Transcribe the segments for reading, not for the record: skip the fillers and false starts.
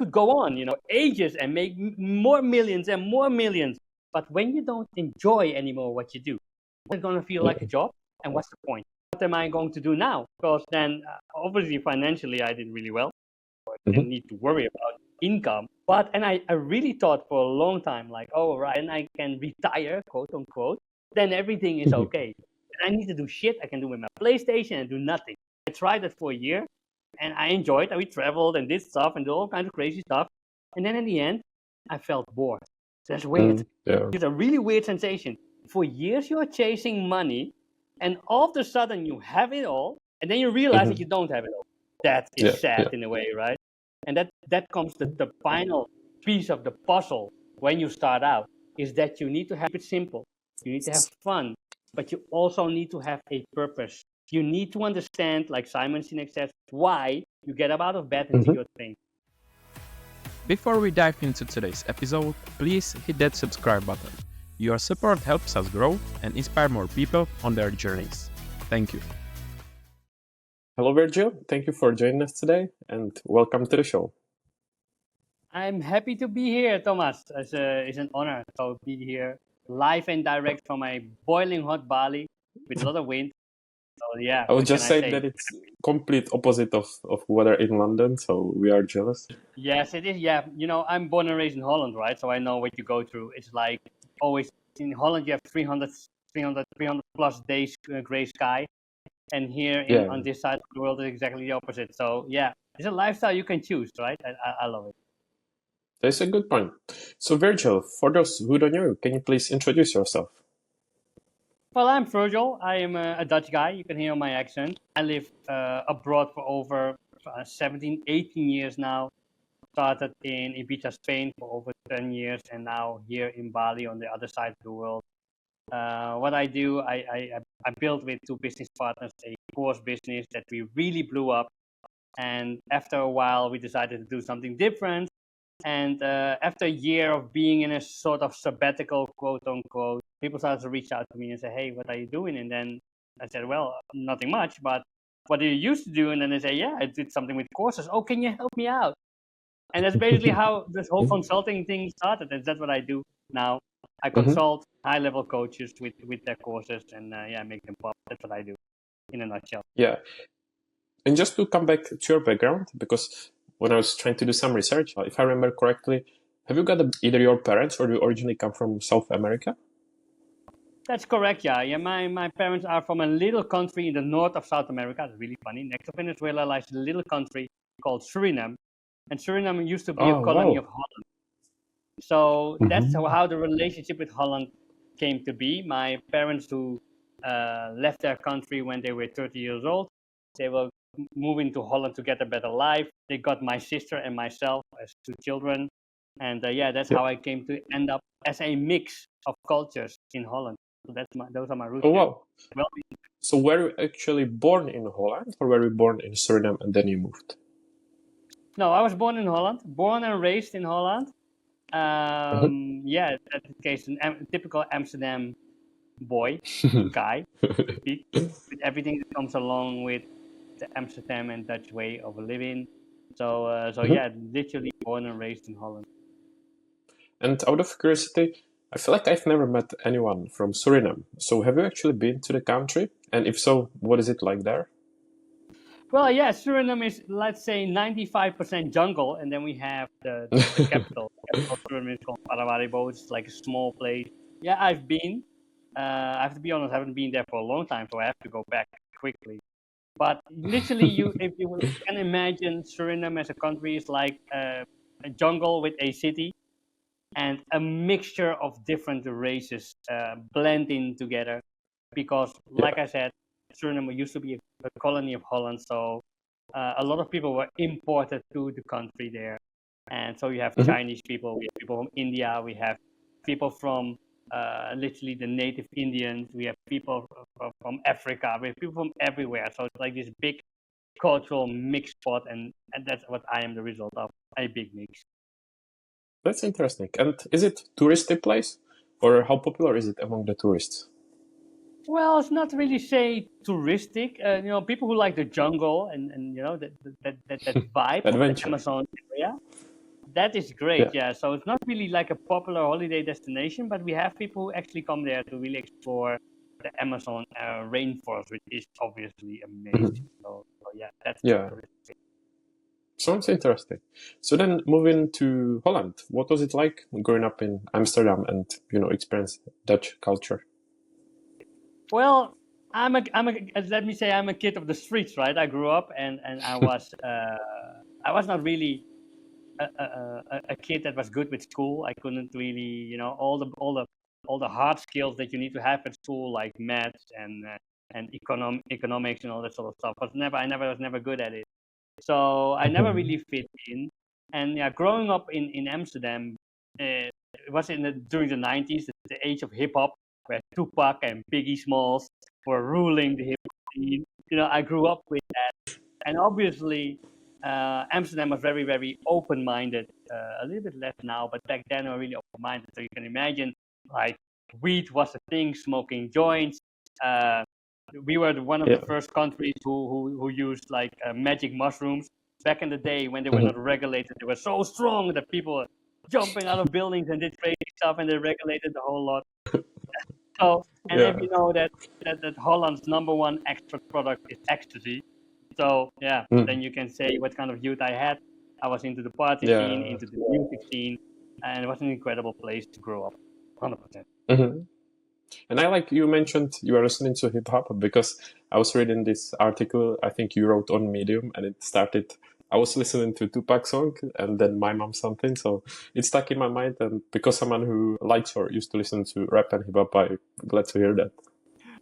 could go on, ages and make more millions and more millions. But when you don't enjoy anymore what you do, it's going to feel like a job. And what's the point? What am I going to do now? Because then, obviously, financially, I did really well. I didn't need to worry about income. And I really thought for a long time, like, oh, right, and I can retire, quote unquote, then everything is okay. And I need to do shit I can do with my PlayStation and do nothing. I tried that for a year, and I enjoyed it. We traveled and did stuff and did all kinds of crazy stuff. And then in the end, I felt bored. That's weird. It's a really weird sensation. For years, you're chasing money, and all of a sudden, you have it all, and then you realize that you don't have it all. That is sad in a way, right? And that comes the final piece of the puzzle when you start out, is that you need to have it simple. You need to have fun, but you also need to have a purpose. You need to understand, like Simon Sinek says, why you get up out of bed and do your thing. Before we dive into today's episode, please hit that subscribe button. Your support helps us grow and inspire more people on their journeys. Thank you. Hello, Virgil. Thank you for joining us today, and welcome to the show. I'm happy to be here, Thomas. It's an honor to be here live and direct from my boiling hot Bali with a lot of wind. So yeah, I would just say that it's complete opposite of weather in London, so we are jealous. Yes, it is. Yeah, I'm born and raised in Holland, right? So I know what you go through. It's like always in Holland, you have 300 plus days gray sky. And here on this side of the world, it's exactly the opposite. So yeah, it's a lifestyle you can choose, right? I love it. That's a good point. So Virgil, for those who don't know, can you please introduce yourself? Well, I'm Virgil. I am a Dutch guy. You can hear my accent. I live abroad for over 17, 18 years now. Started in Ibiza, Spain for over 10 years, and now here in Bali on the other side of the world. What I do, I built with two business partners a course business that we really blew up. And after a while, we decided to do something different. And after a year of being in a sort of sabbatical, quote unquote, people started to reach out to me and say, hey, what are you doing? And then I said, well, nothing much, but what do you used to do? And then they say, yeah, I did something with courses. Oh, can you help me out? And that's basically how this whole consulting thing started. And that's what I do now. I consult high-level coaches with their courses and make them pop. That's what I do in a nutshell. Yeah. And just to come back to your background, because when I was trying to do some research, if I remember correctly, have you got either your parents or do you originally come from South America? That's correct, yeah. My parents are from a little country in the north of South America. It's really funny. Next to Venezuela lies a little country called Suriname. And Suriname used to be a colony of Holland. So that's how the relationship with Holland came to be. My parents who left their country when they were 30 years old, they were moving to Holland to get a better life. They got my sister and myself as two children. And that's how I came to end up as a mix of cultures in Holland. So those are my roots. Oh, wow. So were you actually born in Holland or were you born in Suriname and then you moved? No, I was born in Holland, born and raised in Holland. Yeah, that's the case. A typical Amsterdam boy, guy, with everything that comes along with the Amsterdam and Dutch way of living. So yeah, literally born and raised in Holland. And out of curiosity, I feel like I've never met anyone from Suriname. So have you actually been to the country? And if so, what is it like there? Well, yeah, Suriname is, let's say, 95% jungle, and then we have the capital. The capital of Suriname is called Paramaribo. It's like a small place. Yeah, I've been. I have to be honest, I haven't been there for a long time, so I have to go back quickly. But literally, if you can imagine Suriname as a country, is like a jungle with a city and a mixture of different races blending together. Because, like I said, Suriname used to be a colony of Holland, so a lot of people were imported to the country there. And so you have Chinese people, we have people from India, we have people from literally the native Indians, we have people from Africa, we have people from everywhere. So it's like this big cultural mixed pot, and that's what I am the result of, a big mix. That's interesting. And is it a touristy place, or how popular is it among the tourists? Well, it's not really say touristic. People who like the jungle and that vibe of the Amazon area. That is great. Yeah. Yeah. So it's not really like a popular holiday destination, but we have people who actually come there to really explore the Amazon rainforest, which is obviously amazing. Mhm. So yeah, that's the Yeah. touristic. Sounds interesting. So then moving to Holland, what was it like growing up in Amsterdam and, experience Dutch culture? Well, let me say I'm a kid of the streets, right? I grew up and I was not really a kid that was good with school. I couldn't really, all the hard skills that you need to have at school, like maths and economics and all that sort of stuff. I was never good at it. So I never Mhm. really fit in. And yeah, growing up in Amsterdam, it was during the 90s, the age of hip hop, where Tupac and Biggie Smalls were ruling the hip hop scene. I grew up with that, and obviously, Amsterdam was very, very open-minded. A little bit less now, but back then, they were really open-minded. So you can imagine, like, weed was a thing, smoking joints. Uh, we were one of the Yeah. first countries who used like magic mushrooms. Back in the day when they were Mhm. not regulated, they were so strong that people were jumping out of buildings and did crazy stuff, and they regulated the whole lot. So, and if Yeah. you know that Holland's number one export product is ecstasy, so yeah, Mm. then you can say what kind of youth I had. I was into the party scene, Yeah. into the music scene, and it was an incredible place to grow up. 100%. Mhm. And I like you mentioned you are listening to hip hop because I was reading this article I think you wrote on Medium and it started. I was listening to Tupac song and then My Mom something, so it stuck in my mind. And because someone who likes or used to listen to rap and hip hop, I'm glad to hear that.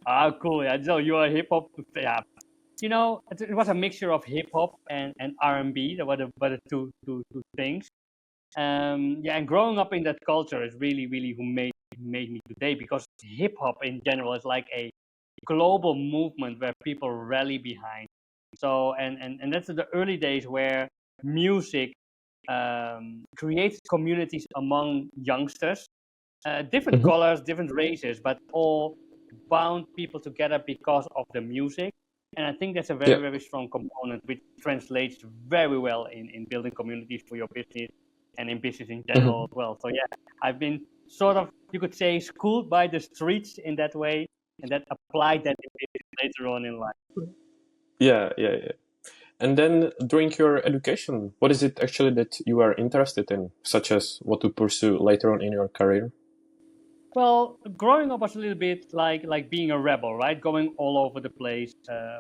Ah, cool. Yeah, so you are hip hop. Yeah, it was a mixture of hip hop and R&B. That were the two things. Yeah, and growing up in that culture is really, really who made me today, because hip hop in general is like a global movement where people rally behind. So, and that's the early days where music creates communities among youngsters, different Mhm. colors, different races, but all bound people together because of the music. And I think that's a very, Yeah. very strong component, which translates very well in building communities for your business and in business in general Mhm. as well. So yeah, I've been sort of, you could say, schooled by the streets in that way, and that applied that in business later on in life. Yeah, yeah, yeah. And then during your education, what is it actually that you are interested in, such as what to pursue later on in your career? Well, growing up was a little bit like being a rebel, right? Going all over the place.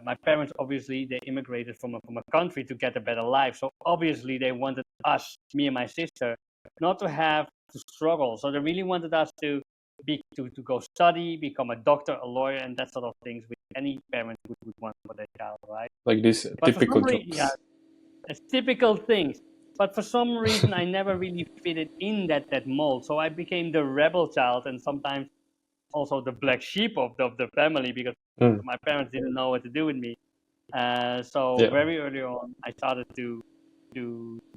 My parents obviously they immigrated from a country to get a better life, so obviously they wanted us, me and my sister, not to have to struggle. So they really wanted us to go study, become a doctor, a lawyer, and that sort of things, which any parent would want for their child, right? Like these But for typical some reason, yeah, jobs. it's typical things. But for some reason, I never really fitted in that mold. So I became the rebel child, and sometimes also the black sheep of the family, because Mm. my parents didn't know what to do with me. So Yeah. very early on, I started to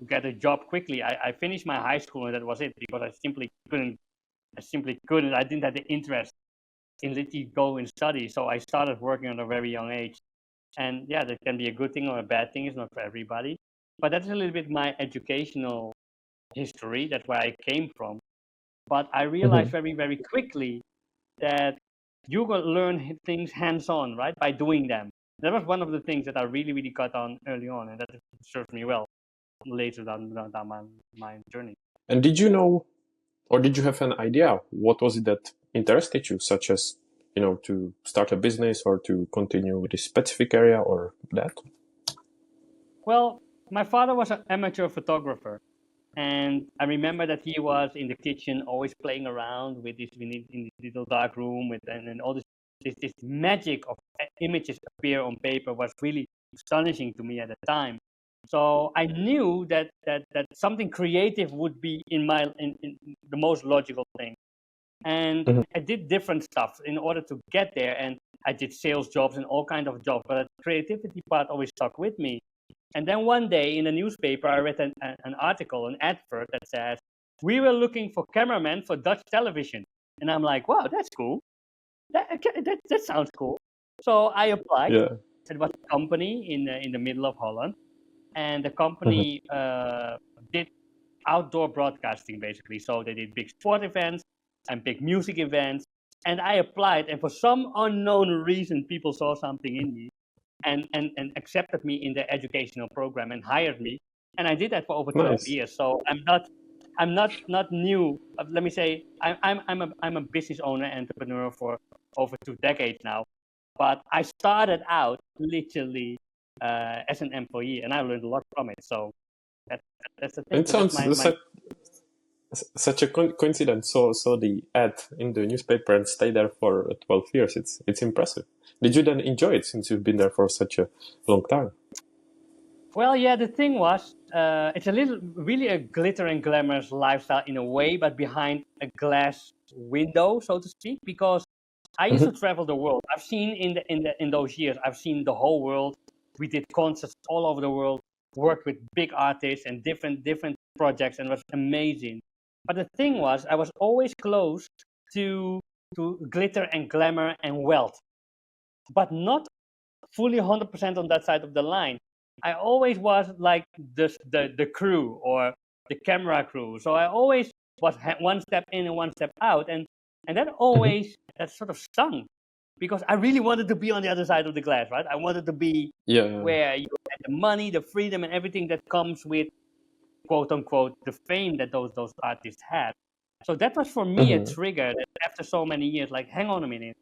get a job quickly. I finished my high school, and that was it, because I simply couldn't. I simply couldn't. I didn't have the interest in literally go and study. So I started working at a very young age. And yeah, that can be a good thing or a bad thing. It's not for everybody. But that's a little bit my educational history. That's where I came from. But I realized Mhm. very, very quickly that you will learn things hands-on, right, by doing them. That was one of the things that I really, really got on early on, and that served me well later down my journey. And did you know, or did you have an idea what was it that interested you, such as, to start a business or to continue with this specific area or that? Well, my father was an amateur photographer, and I remember that he was in the kitchen, always playing around with this in this little dark room, and all this magic of images appear on paper was really astonishing to me at the time. So I knew that something creative would be in the most logical thing. And Mhm. I did different stuff in order to get there, and I did sales jobs and all kinds of jobs, but the creativity part always stuck with me. And then one day in the newspaper, I read an article, an advert that says, "We were looking for cameramen for Dutch television." And I'm like, wow, that's cool. That sounds cool. So I applied. Yeah. It was a company in the middle of Holland. And the Mhm. company did outdoor broadcasting, basically. So they did big sport events and big music events. And I applied, and for some unknown reason, people saw something in me and accepted me in their educational program and hired me. And I did that for over 12 Nice. years. So I'm not new. Let me say I'm a business owner, entrepreneur for over 2 decades now. But I started out literally as an employee, and I learned a lot from it. So that's the thing. It So that's sounds such a coincidence. So the ad in the newspaper and stay there for 12 years. It's impressive. Did you then enjoy it since you've been there for such a long time? Well, yeah, the thing was, it's really a glitter and glamorous lifestyle in a way, but behind a glass window, so to speak, because I used to travel the world. I've seen in those years, I've seen the whole world. We did concerts all over the world, worked with big artists and different projects, and it was amazing. But the thing was, I was always close to glitter and glamour and wealth, but not fully 100% on that side of the line. I always was like the crew or the camera crew. So I always was one step in and one step out, and that always that sort of stung because I really wanted to be on the other side of the glass, right? I wanted to be Yeah. where you get the money, the freedom, and everything that comes with quote unquote the fame that those artists had. So that was for me a trigger that after so many years, like, hang on a minute,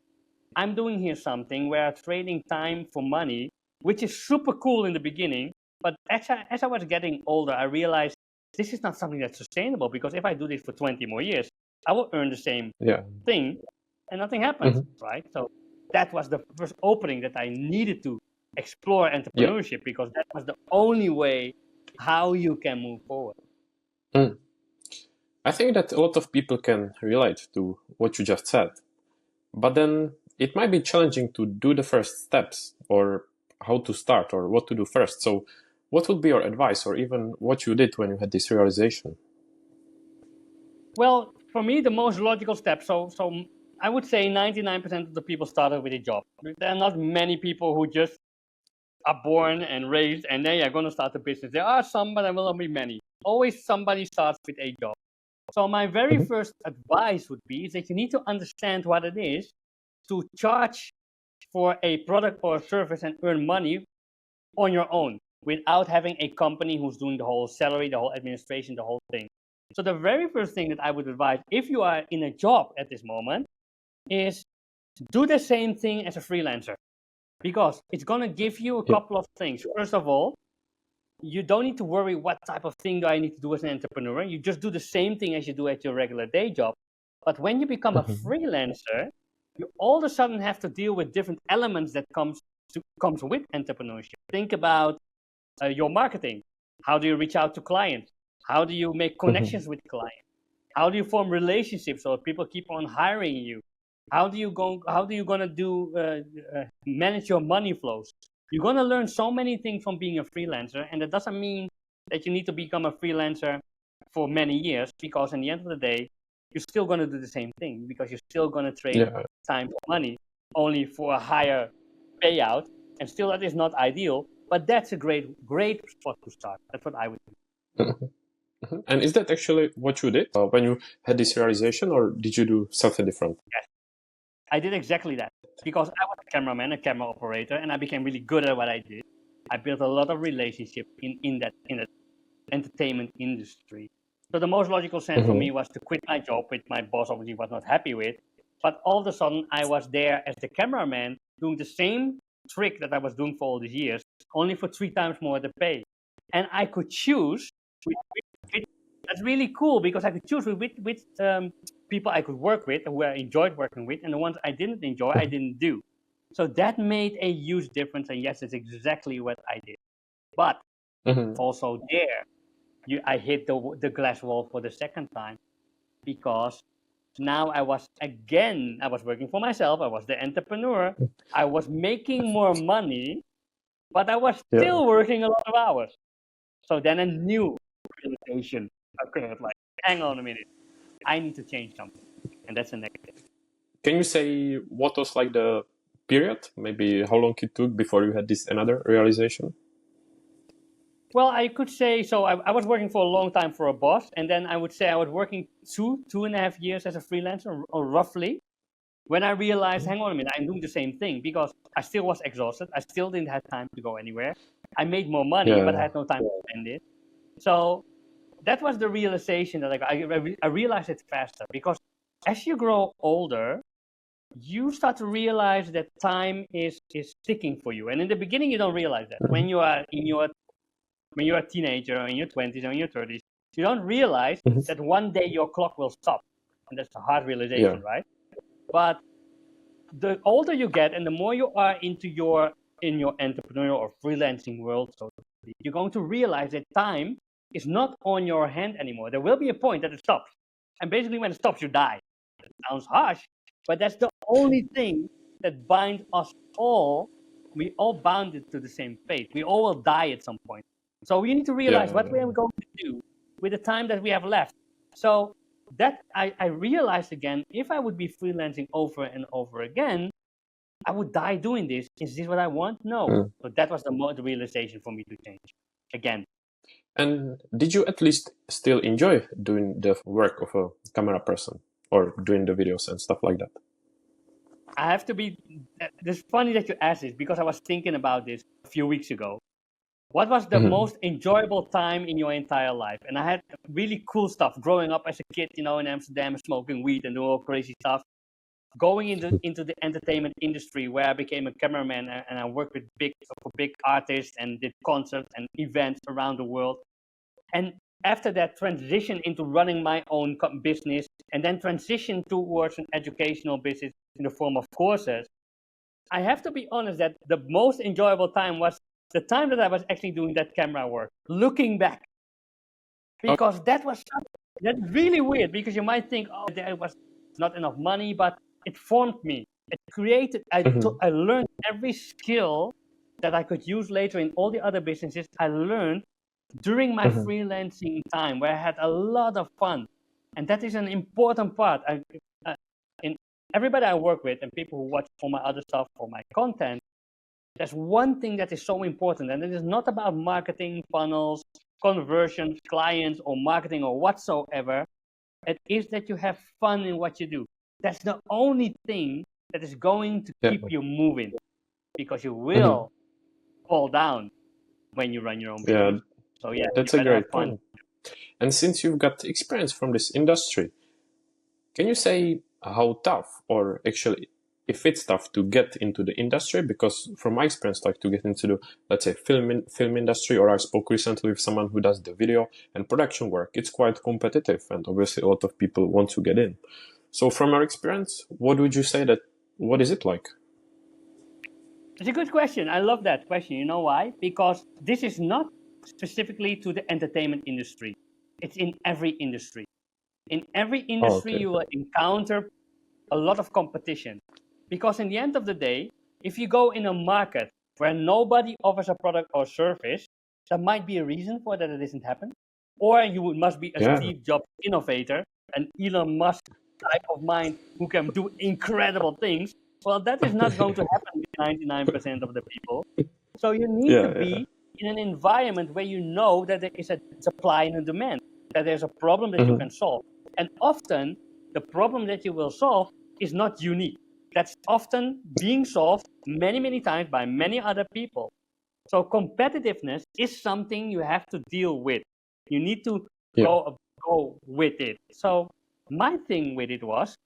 I'm doing here something where I'm trading time for money, which is super cool in the beginning. But as I was getting older, I realized this is not something that's sustainable because if I do this for 20 more years, I will earn the same Yeah. thing and nothing happens, right? So that was the first opening that I needed to explore entrepreneurship because that was the only way how you can move forward. Mm. I think that a lot of people can relate to what you just said, but then it might be challenging to do the first steps or how to start or what to do first. So what would be your advice or even what you did when you had this realization? Well, for me, the most logical step. So I would say 99% of the people started with a job. There are not many people who just are born and raised and they are going to start a business. There are some, but there will not be many. Always somebody starts with a job. So my very first advice would be is that you need to understand what it is to charge for a product or a service and earn money on your own without having a company who's doing the whole salary, the whole administration, the whole thing. So the very first thing that I would advise if you are in a job at this moment is do the same thing as a freelancer because it's going to give you a couple of things. First of all, you don't need to worry what type of thing do I need to do as an entrepreneur. You just do the same thing as you do at your regular day job. But when you become a freelancer, you all of a sudden have to deal with different elements that comes with entrepreneurship. Think about your marketing. How do you reach out to clients? How do you make connections with clients? How do you form relationships so people keep on hiring you? How do you gonna manage your money flows? You're gonna learn so many things from being a freelancer, and that doesn't mean that you need to become a freelancer for many years because in the end of the day, you're still gonna do the same thing because you're still gonna trade time for money, only for a higher payout, and still that is not ideal. But that's a great spot to start. That's what I would do. And is that actually what you did when you had this realization, or did you do something different? Yes, I did exactly that because I was a cameraman, a camera operator, and I became really good at what I did. I built a lot of relationships in that entertainment industry. So the most logical sense for me was to quit my job, which my boss obviously was not happy with. But all of a sudden, I was there as the cameraman doing the same trick that I was doing for all these years, only for 3 times more the pay. And I could choose. That's really cool because I could choose which people I could work with and who I enjoyed working with, and the ones I didn't enjoy, I didn't do. So that made a huge difference. And yes, it's exactly what I did. But also there, I hit the glass wall for the second time because now I was working for myself. I was the entrepreneur. I was making more money, but I was still working a lot of hours. So then a new realization occurred. Like, hang on a minute, I need to change something, and that's the next thing. Can you say what was like the period? Maybe how long it took before you had this another realization? Well, I could say so. I was working for a long time for a boss, and then I would say I was working 2.5 years as a freelancer, or roughly. When I realized, hang on a minute, I'm doing the same thing because I still was exhausted. I still didn't have time to go anywhere. I made more money, but I Yeah. had no time to spend it. So that was the realization that I realized it faster because as you grow older, you start to realize that time is ticking for you. And in the beginning, you don't realize that. When you are when you're a teenager or in your 20s or in your 30s, you don't realize Mhm. that one day your clock will stop. And that's a hard Yeah. realization, right? But the older you get and the more you are into in your entrepreneurial or freelancing world, so to speak, you're going to realize that time is not on your hand anymore. There will be a point that it stops. And basically when it stops, you die. It sounds harsh, but that's the only thing that binds us all. We all bounded to the same fate. We all will die at some point. So we need to realize what we Yeah. are going to do with the time that we have left. So that I realized again, if I would be freelancing over and over again, I would die doing this. Is this what I want? No. Mm. So that was the realization for me to change again. And did you at least still enjoy doing the work of a camera person or doing the videos and stuff like that? I have to be. It's funny that you asked this because I was thinking about this a few weeks ago. What was the Mhm. most enjoyable time in your entire life? And I had really cool stuff growing up as a kid, in Amsterdam, smoking weed and doing all crazy stuff. Going into the entertainment industry where I became a cameraman and I worked with big artists and did concerts and events around the world. And after that, transition into running my own business and then transition towards an educational business in the form of courses. I have to be honest that the most enjoyable time was the time that I was actually doing that camera work, looking back, because that's really weird because you might think, oh, there was not enough money, but it formed me. It created, Mhm. I learned every skill that I could use later in all the other businesses. I learned during my Mhm. freelancing time where I had a lot of fun. And that is an important part. In everybody I work with and people who watch all my other stuff or my content, there's one thing that is so important, and it is not about marketing, funnels, conversions, clients, or marketing or whatsoever. It is that you have fun in what you do. That's the only thing that is going to Yeah. keep you moving because you Mhm. will fall down when you run your own Yeah, business. So yeah, you that's a better have great fun. point. And since you've got experience from this industry, can you say how tough, or actually if it's tough to get into the industry? Because from my experience, like to get into the, let's say, film industry, or I spoke recently with someone who does the video and production work, it's quite competitive, and obviously a lot of people want to get in. So from your experience, what would you say that, what is it like? It's a good question. I love that question. You know why? Because this is not specifically to the entertainment industry. It's in every industry. In every Oh, industry, okay. you will encounter a lot of competition. Because in the end of the day, if you go in a market where nobody offers a product or service, there might be a reason for that it doesn't happen. Or you must be a Yeah. Steve Jobs innovator, an Elon Musk type of mind who can do incredible things. Well, that is not going to happen with 99% of the people. So you need to Yeah, yeah. be in an environment where you know that there is a supply and a demand, that there's a problem that you Mhm. can solve. And often the problem that you will solve is not unique. That's often being solved many, many times by many other people. So competitiveness is something you have to deal with. You need to Yeah. go with it. So my thing with it was,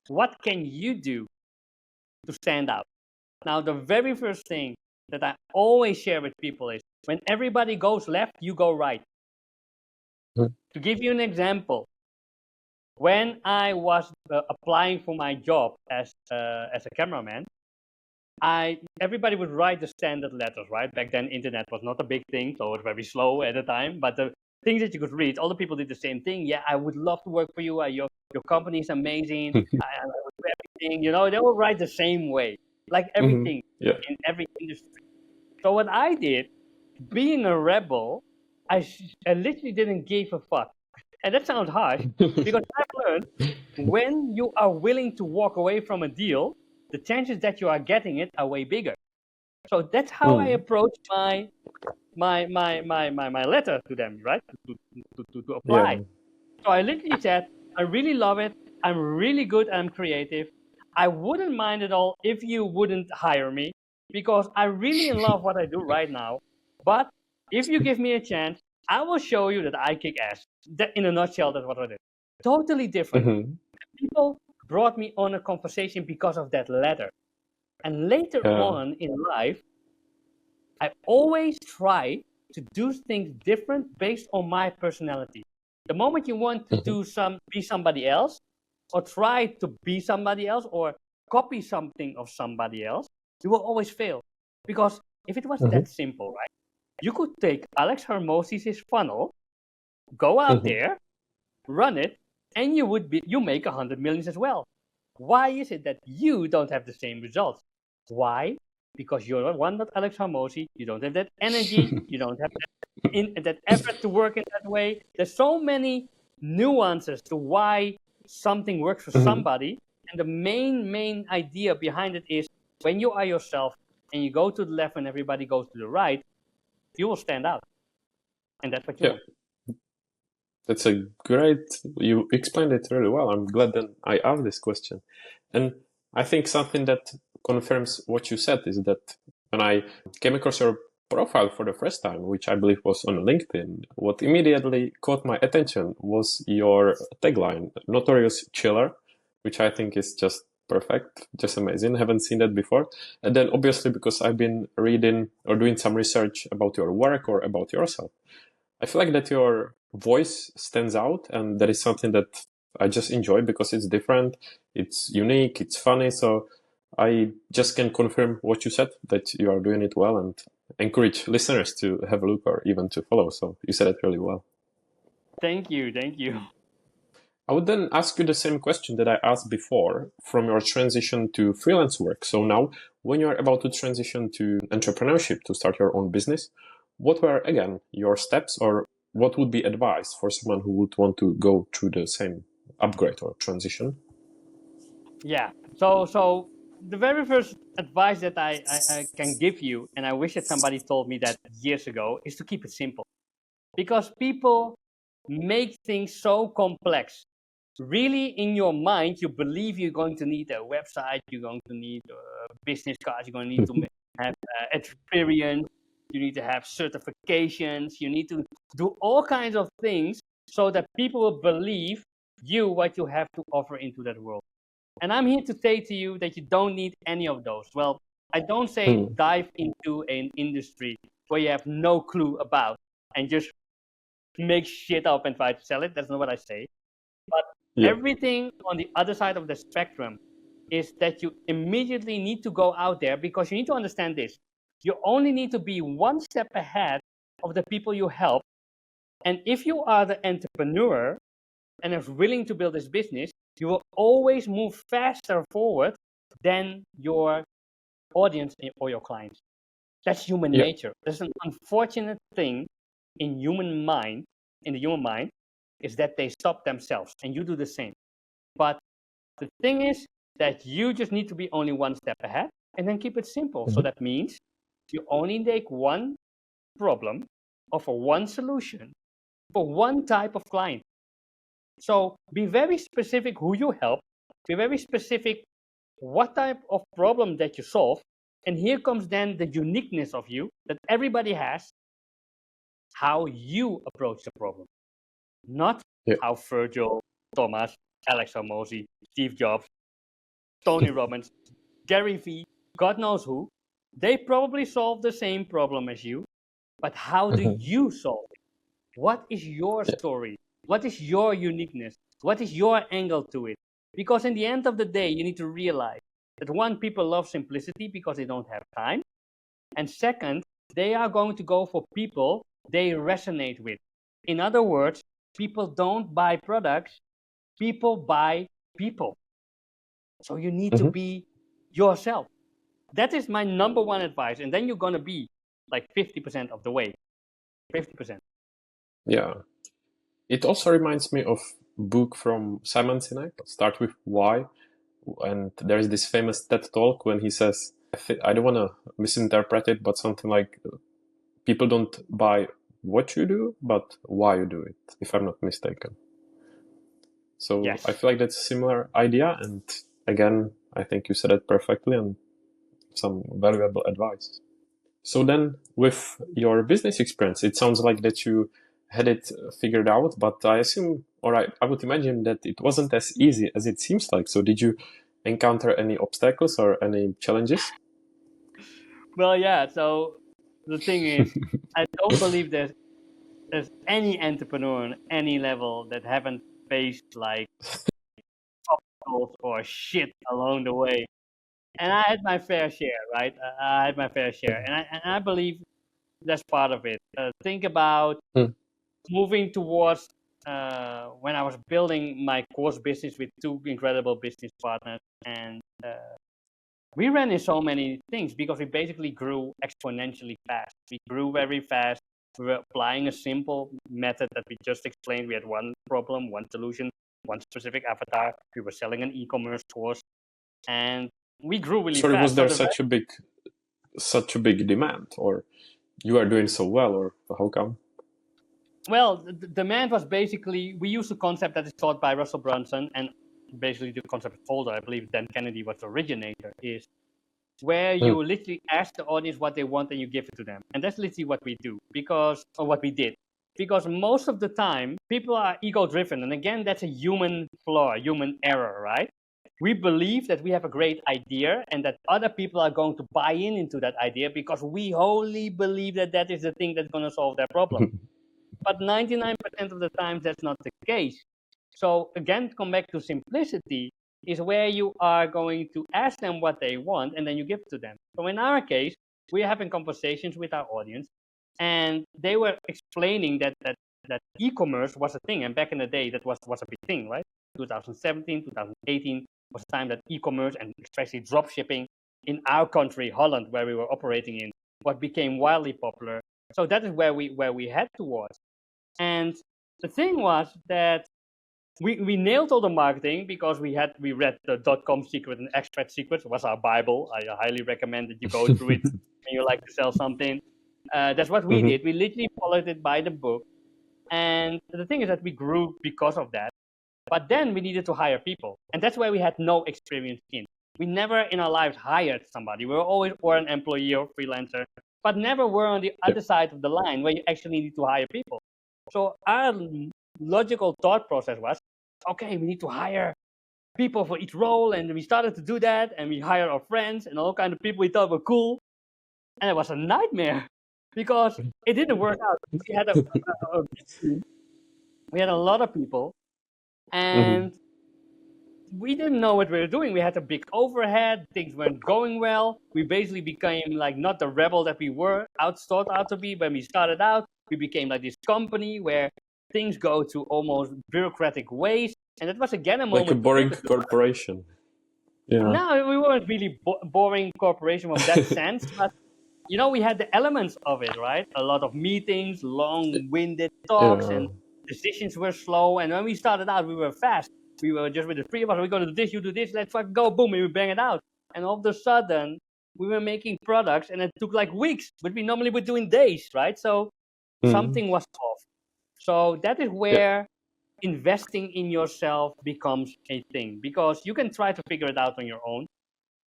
what can you do to stand out? Now, the very first thing that I always share with people is when everybody goes left, you go right. Mhm. To give you an example, when I was applying for my job as a cameraman, everybody would write the standard letters, right? Back then, internet was not a big thing, so it was very slow at the time. But the things that you could read, all the people did the same thing. Yeah, I would love to work for you. Your company is amazing. I would do everything. They will write the same way, like Mhm. everything Yeah. in every industry. So what I did, being a rebel, I literally didn't give a fuck. And that sounds harsh because I've learned when you are willing to walk away from a deal, the chances that you are getting it are way bigger. So that's how I Mm. approach my my letter to them, right? To apply. Yeah. So I literally said, I really love it. I'm really good. I'm creative. I wouldn't mind at all if you wouldn't hire me because I really love what I do right now. But if you give me a chance, I will show you that I kick ass. That, in a nutshell, that's what I did. Totally different. Hmm. People brought me on a conversation because of that letter. And later Yeah. on in life, I always try to do things different based on my personality. The moment you want to Hmm. be somebody else, or try to be somebody else, or copy something of somebody else, you will always fail. Because if it was Hmm. that simple, right? You could take Alex Hermosis's funnel, go out Hmm. there, run it, and you make 100 millions as well. Why is it that you don't have the same results? Why? Because you're not Alex Hermosi. You don't have that energy. You don't have that effort to work in that way. There's so many nuances to why something works for Hmm. somebody. And the main idea behind it is when you are yourself and you go to the left and everybody goes to the right, you will stand out. And that's what you Yeah. want. That's a great, you explained it really well. I'm glad that I asked this question. And I think something that confirms what you said is that when I came across your profile for the first time, which I believe was on LinkedIn, what immediately caught my attention was your tagline, Notorious Chiller, which I think is just perfect, just amazing. Haven't seen that before. And then obviously because I've been reading or doing some research about your work or about yourself, I feel like that your voice stands out, and that is something that I just enjoy because it's different, it's unique, it's funny. So I just can confirm what you said, that you are doing it well, and encourage listeners to have a look or even to follow. So you said it really well. Thank you. Thank you. I would then ask you the same question that I asked before from your transition to freelance work. So now, when you are about to transition to entrepreneurship to start your own business, what were again your steps, or what would be advice for someone who would want to go through the same upgrade or transition? Yeah. So the very first advice that I can give you, and I wish that somebody told me that years ago, is to keep it simple. Because people make things so complex. Really, in your mind, you believe you're going to need a website, you're going to need a business card, you're going to need to have experience, you need to have certifications, you need to do all kinds of things so that people will believe you what you have to offer into that world. And I'm here to say to you that you don't need any of those. Well, I don't say Hmm. dive into an industry where you have no clue about and just make shit up and try to sell it. That's not what I say. But Yeah. everything on the other side of the spectrum is that you immediately need to go out there because you need to understand this. You only need to be one step ahead of the people you help. And if you are the entrepreneur and is willing to build this business, you will always move faster forward than your audience or your clients. That's human Yeah. nature. There's an unfortunate thing in the human mind, is that they stop themselves, and you do the same. But the thing is that you just need to be only one step ahead and then keep it simple. So Mhm. that means you only take one problem, offer one solution for one type of client. So be very specific who you help, be very specific what type of problem that you solve. And here comes then the uniqueness of you that everybody has, how you approach the problem, not Yeah. how Virgil, Thomas, Alex Hormozy, Steve Jobs, Tony Robbins, Gary Vee, God knows who, they probably solve the same problem as you, but how do Mhm. you solve it? What is your Yeah. story? What is your uniqueness? What is your angle to it? Because in the end of the day, you need to realize that one, people love simplicity because they don't have time. And second, they are going to go for people they resonate with. In other words, people don't buy products, people buy people. So you need to Mhm. be yourself. That is my number one advice. And then you're going to be like 50% of the way. 50%. Yeah. It also reminds me of a book from Simon Sinek, Start with Why. And there's this famous TED talk when he says, I don't want to misinterpret it, but something like people don't buy what you do, but why you do it, if I'm not mistaken. So Yes. I feel like that's a similar idea. And again, I think you said it perfectly and some valuable advice. So then with your business experience, it sounds like that you had it figured out, but I assume, or I would imagine that it wasn't as easy as it seems like. So did you encounter any obstacles or any challenges? Well, yeah. So the thing is, I don't believe there's any entrepreneur on any level that haven't faced like obstacles or shit along the way. And I had my fair share, right? I had my fair share, and I believe that's part of it. Think about Mm. moving towards when I was building my course business with two incredible business partners, and we ran in so many things because we basically grew exponentially fast. We grew very fast. We were applying a simple method that we just explained. We had one problem, one solution, one specific avatar. We were selling an e-commerce course, and we grew really Sorry, was fast. there such a big demand, or you are doing so well, or how come? Well, the demand was basically, we used a concept that is taught by Russell Brunson, and basically the concept of folder, I believe Dan Kennedy was the originator, is where you literally ask the audience what they want and you give it to them. And that's literally what we do, or what we did. Because most of the time, people are ego-driven. And again, that's a human flaw, human error, right? We believe that we have a great idea and that other people are going to buy into that idea because we wholly believe that that is the thing that's going to solve their problem. But 99% of the time, that's not the case. So again, come back to simplicity is where you are going to ask them what they want and then you give it to them. So in our case, we're having conversations with our audience and they were explaining that e-commerce was a thing. And back in the day, that was a big thing, right? 2017, 2018 was the time that e-commerce and especially drop shipping in our country, Holland, where we were operating in, what became wildly popular. So that is where we head towards. And the thing was that we nailed all the marketing because we read the .com secret and expat secrets. It was our Bible. I highly recommend that you go through it when you like to sell something. That's what we did. We literally followed it by the book. And the thing is that we grew because of that. But then we needed to hire people. And that's where we had no experience in. We never in our lives hired somebody. We were always an employee or freelancer, but never were on the other side of the line where you actually need to hire people. So our logical thought process was, okay, we need to hire people for each role. And we started to do that. And we hired our friends and all kinds of people we thought were cool. And it was a nightmare because it didn't work out. We had a lot of people and we didn't know what we were doing. We had a big overhead. Things weren't going well. We basically became like not the rebel that we were thought out to be when we started out. We became like this company where things go to almost bureaucratic ways. And it was again a moment. Like a boring corporation. Yeah. No, we weren't really boring corporation from that sense. But, we had the elements of it, right? A lot of meetings, long-winded talks, and decisions were slow. And when we started out, we were fast. We were just with the three of us. We're going to do this, you do this, let's fucking go, boom, and we bang it out. And all of a sudden, we were making products, and it took like weeks, but we normally would do in days, right? So something was off. So that is where investing in yourself becomes a thing, because you can try to figure it out on your own,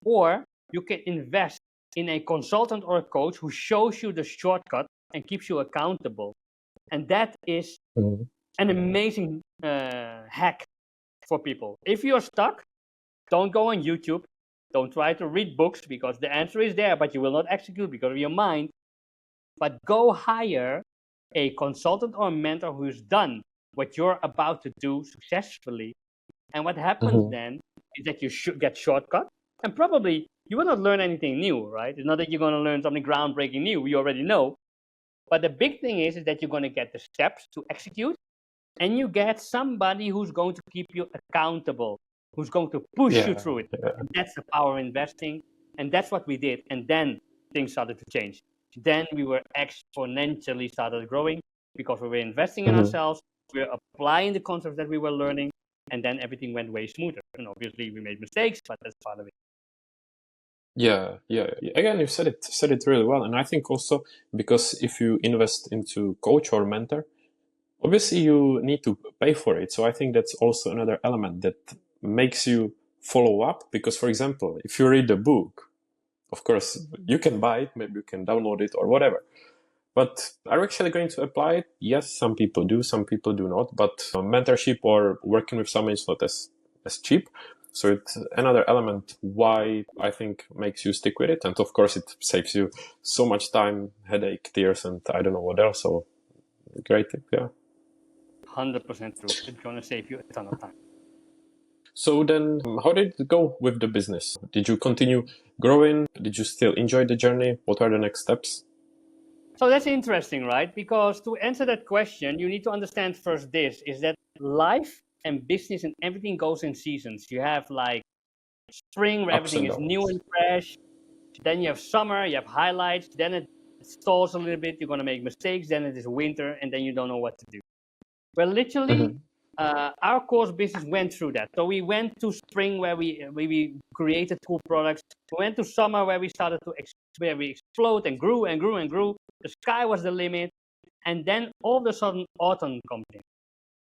or you can invest in a consultant or a coach who shows you the shortcut and keeps you accountable. And that is an amazing hack for people. If you're stuck, don't go on YouTube. Don't try to read books because the answer is there, but you will not execute because of your mind. But go hire a consultant or a mentor who's done what you're about to do successfully. And what happens then is that you should get shortcut, and probably you will not learn anything new, right? It's not that you're going to learn something groundbreaking new. We already know. But the big thing is that you're going to get the steps to execute, and you get somebody who's going to keep you accountable, who's going to push you through it. And that's the power of investing. And that's what we did. And then things started to change. Then we were exponentially started growing because we were investing in ourselves. We were applying the concepts that we were learning. And then everything went way smoother. And obviously we made mistakes, but that's part of it. Yeah, yeah. Again, you said it really well, and I think also because if you invest into coach or mentor, obviously you need to pay for it. So I think that's also another element that makes you follow up. Because, for example, if you read a book, of course you can buy it, maybe you can download it or whatever. But are you actually going to apply it? Yes, some people do, some people do not. But mentorship or working with someone is not as cheap. So it's another element why I think makes you stick with it. And of course, it saves you so much time, headache, tears, and I don't know what else. So great tip, yeah. 100% true. It's gonna save you a ton of time. So then, how did it go with the business? Did you continue growing? Did you still enjoy the journey? What are the next steps? So that's interesting, right? Because to answer that question, you need to understand first this, is that life and business and everything goes in seasons. You have like spring where Ups everything and is new downs. and fresh. Then you have summer, you have highlights. Then it stalls a little bit. You're going to make mistakes. Then it is winter and then you don't know what to do. Well, literally, Mm-hmm. our course business went through that. So we went to spring where we created cool products. We went to summer where we started to where we explode and grew and grew and grew. The sky was the limit, and then all of a sudden autumn comes in.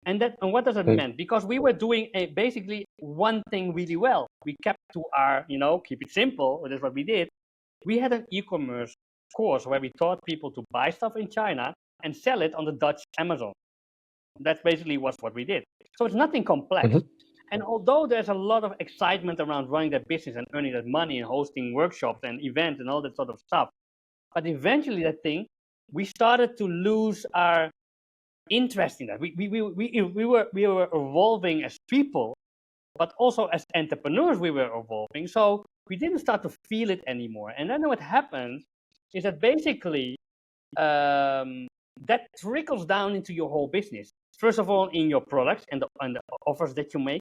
And what does it mean? Because we were doing basically one thing really well. We kept to our, keep it simple. That's what we did. We had an e-commerce course where we taught people to buy stuff in China and sell it on the Dutch Amazon. That's basically what we did. So it's nothing complex. Mm-hmm. And although there's a lot of excitement around running that business and earning that money and hosting workshops and events and all that sort of stuff, but eventually we started to lose our interest in that. We were evolving as people, but also as entrepreneurs we were evolving. So we didn't start to feel it anymore. And then what happens is that basically that trickles down into your whole business. First of all, in your products and the offers that you make,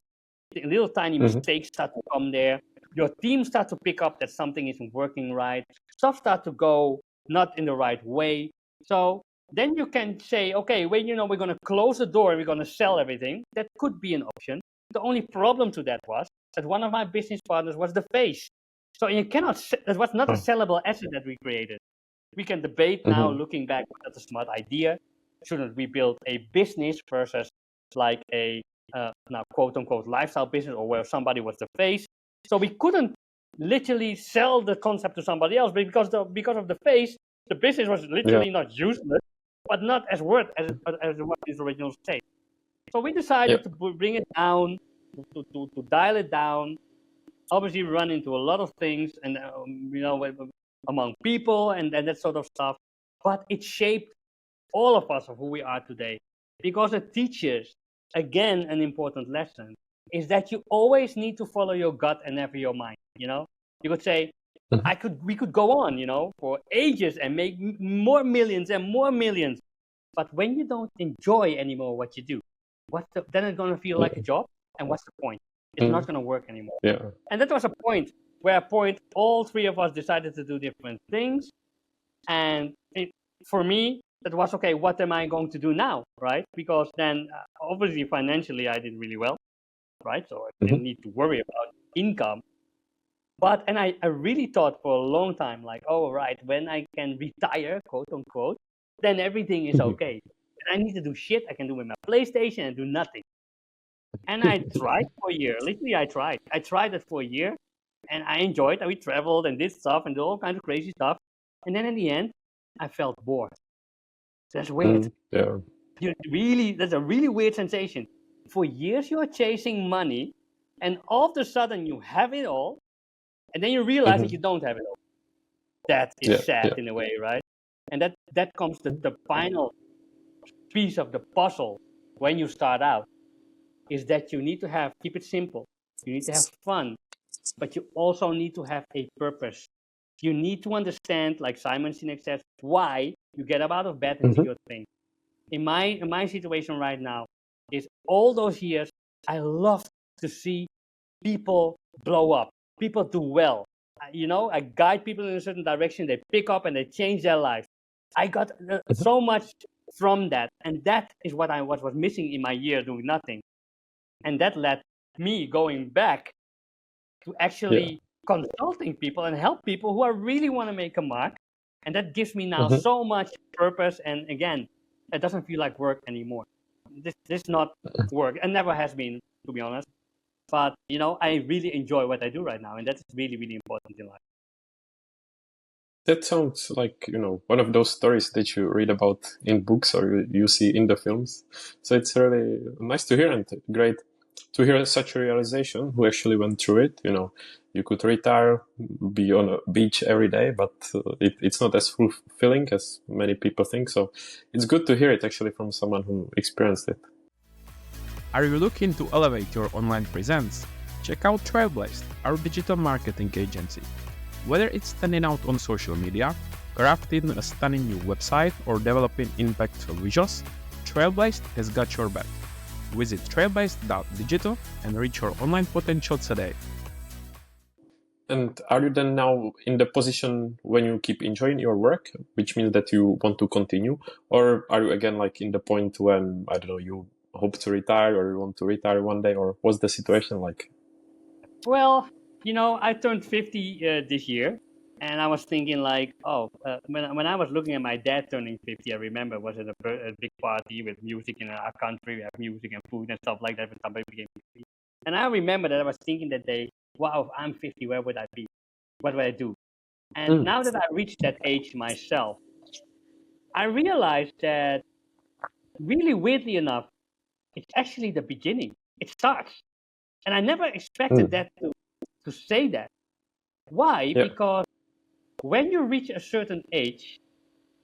the little tiny Mm-hmm. mistakes start to come there. Your team start to pick up that something isn't working right. Stuff start to go not in the right way. So then you can say, okay, we're going to close the door and we're going to sell everything. That could be an option. The only problem to that was that one of my business partners was the face. So you cannot, that was not a sellable asset that we created. We can debate now, Mm-hmm. looking back, that's a smart idea. Shouldn't we build a business versus like a now quote unquote lifestyle business, or where somebody was the face? So we couldn't literally sell the concept to somebody else, but because of the face, the business was Yeah. literally not useless, but not as worth as what its original state. So we Yeah. decided to bring it down, to dial it down. Obviously, we run into a lot of things, and among people and that sort of stuff. But it shaped all of us of who we are today, because it teaches, again, an important lesson is that you always need to follow your gut and never your mind. You could say, Mm-hmm. we could go on, for ages and make more millions and more millions. But when you don't enjoy anymore what you do, then it's going to feel like a job. And what's the point? It's not going to work anymore. Yeah. And that was a point where all three of us decided to do different things. And for me, that was, okay, what am I going to do now, right? Because then, obviously, financially, I did really well, right? So I didn't Mm-hmm. need to worry about income. And I really thought for a long time, like, oh, right, when I can retire, quote unquote, then everything is okay. And I need to do shit I can do with my PlayStation and do nothing. And I tried for a year. Literally, I tried. I tried it for a year, and I enjoyed it. We traveled and did stuff and did all kinds of crazy stuff. And then in the end, I felt bored. That's weird. Yeah. That's a really weird sensation. For years, you are chasing money, and all of a sudden, you have it all, and then you realize that you Mm-hmm. don't have it all. That is Yeah. sad Yeah. in a way, right? And that comes the final piece of the puzzle when you start out, is that you need to keep it simple. You need to have fun, but you also need to have a purpose. You need to understand, like Simon Sinek says, why you get up out of bed and do Mm-hmm. your thing. In my situation right now, is all those years, I love to see people blow up, people do well. I guide people in a certain direction, they pick up and they change their life. I got so much from that, and that is what was missing in my year doing nothing. And that led me going back to Yeah. actually consulting people and help people who I really want to make a mark. And that gives me now Mhm. so much purpose. And again, it doesn't feel like work anymore. This is not work, and never has been, to be honest. But I really enjoy what I do right now, and that's really, really important in life. That sounds like, one of those stories that you read about in books or you see in the films. So it's really nice to hear and great to hear such a realization who actually went through it. You could retire, be on a beach every day, but it's not as fulfilling as many people think. So it's good to hear it actually from someone who experienced it. Are you looking to elevate your online presence? Check out Trailblazed, our digital marketing agency. Whether it's standing out on social media, crafting a stunning new website, or developing impactful visuals, Trailblazed has got your back. Visit trailblazed.digital and reach your online potential today. And are you then now in the position when you keep enjoying your work, which means that you want to continue? Or are you again like in the point when, I don't know, you hope to retire or you want to retire one day? Or what's the situation like? Well, I turned 50 this year, and I was thinking like, when I was looking at my dad turning 50, I remember it was at a big party with music in our country. We have music and food and stuff like that when somebody became 50. And I remember that I was thinking that day, wow, if I'm 50, where would I be? What would I do? And Mm. now that I reached that age myself, I realized that really weirdly enough, it's actually the beginning. It starts. And I never expected Mm. that to say that. Why? Yeah. Because when you reach a certain age,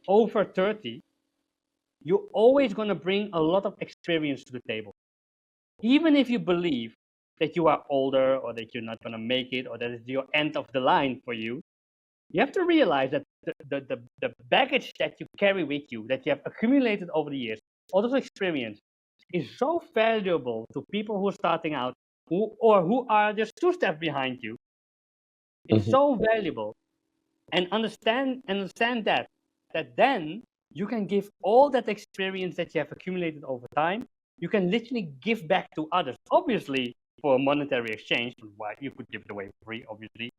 over 30, you're always going to bring a lot of experience to the table. Even if you believe that you are older or that you're not going to make it or that it's your end of the line for you, you have to realize that the baggage that you carry with you, that you have accumulated over the years, all those experience, is so valuable to people who are starting out who are just two steps behind you. It's Mhm. so valuable. And understand that then you can give all that experience that you have accumulated over time, you can literally give back to others, obviously for a monetary exchange. Why you could give it away for free, obviously,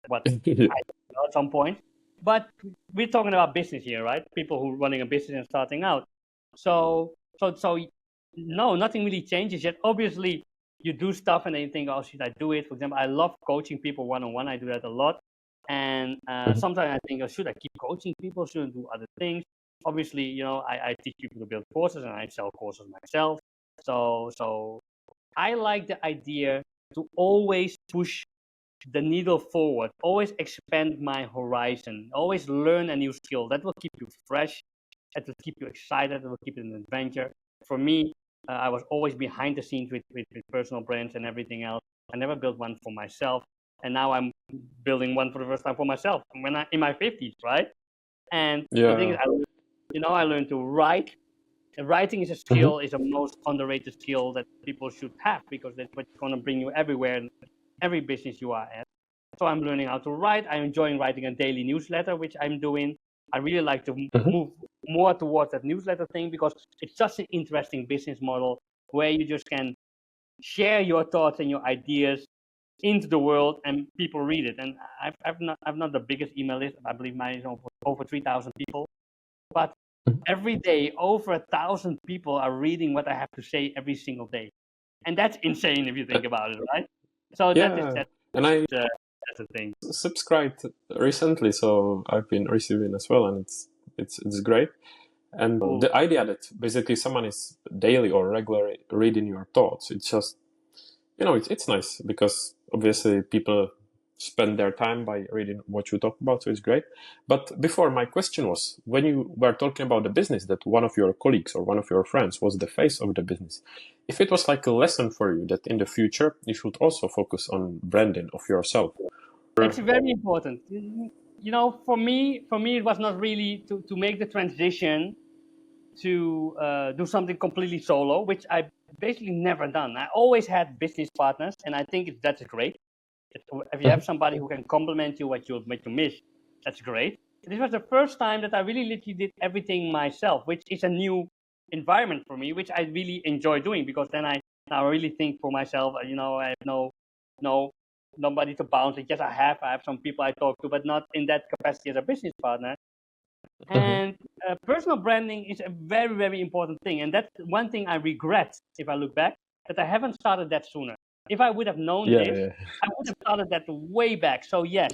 but I don't know at some point. But we're talking about business here, right? People who are running a business and starting out. So no, nothing really changes yet. Obviously you do stuff and then you think, oh, should I do it? For example, I love coaching people one-on-one. I do that a lot. And Mhm. sometimes I think, oh, should I keep coaching people? Should I do other things? Obviously, I teach people to build courses and I sell courses myself. So I like the idea to always push the needle forward, always expand my horizon, always learn a new skill. That will keep you fresh, that will keep you excited, that will keep it an adventure. For me, I was always behind the scenes with personal brands and everything else. I never built one for myself, and now I'm building one for the first time for myself when I in my 50s, right? And the thing is, Yeah. I learned to write. And writing is a Mhm. skill, is a most underrated skill that people should have because that's what's going to bring you everywhere in every business you are at. So I'm learning how to write. I'm enjoying writing a daily newsletter, which I'm doing. I really like to Mhm. move more towards that newsletter thing because it's such an interesting business model where you just can share your thoughts and your ideas into the world and people read it. And I've not the biggest email list. I believe mine is over 3,000 people. But Mhm. every day, over 1,000 people are reading what I have to say every single day, and that's insane if you Uh, think about it, right? So that is Yeah. that. And I Uh, that's the thing. subscribed recently, so I've been receiving as well, and it's great. And Cool. the idea that basically someone is daily or regularly reading your thoughts, it's just, it's nice because obviously people spend their time by reading what you talk about, so it's great. But before, my question was, when you were talking about the business, that one of your colleagues or one of your friends was the face of the business, if it was like a lesson for you that in the future you should also focus on branding of yourself. It's very important. For me, it was not really to make the transition to do something completely solo, which I basically never done. I always had business partners, and I think that's great. If you have Mhm. somebody who can complement you what you miss, that's great. This was the first time that I really literally did everything myself, which is a new environment for me, which I really enjoy doing because then I now really think for myself. I have no nobody to bounce. Yes, I have some people I talk to, but not in that capacity as a business partner. And personal branding is a very, very important thing. And that's one thing I regret if I look back, that I haven't started that sooner. If I would have known Yeah, this, yeah. I would have started that way back. So yes,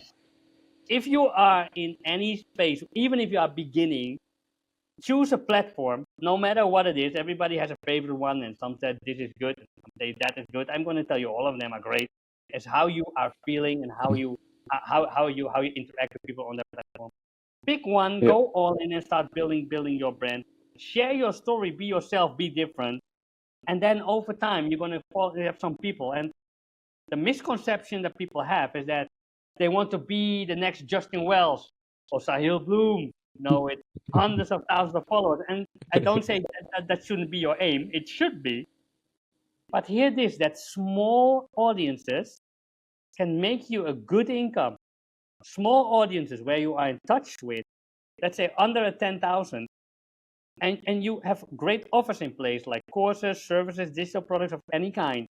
if you are in any space, even if you are beginning, choose a platform, no matter what it is. Everybody has a favorite one, and some said this is good, and some say that is good. I'm going to tell you all of them are great. It's how you are feeling and how you interact with people on that platform. Pick one, Yeah. go all in, and start building your brand. Share your story, be yourself, be different, and then over time you're going to have some people. And the misconception that people have is that they want to be the next Justin Wells or Sahil Bloom, with hundreds of thousands of followers. And I don't say that shouldn't be your aim. It should be. But hear this, that small audiences can make you a good income. Small audiences where you are in touch with, let's say under 10,000, and you have great offers in place like courses, services, digital products of any kind.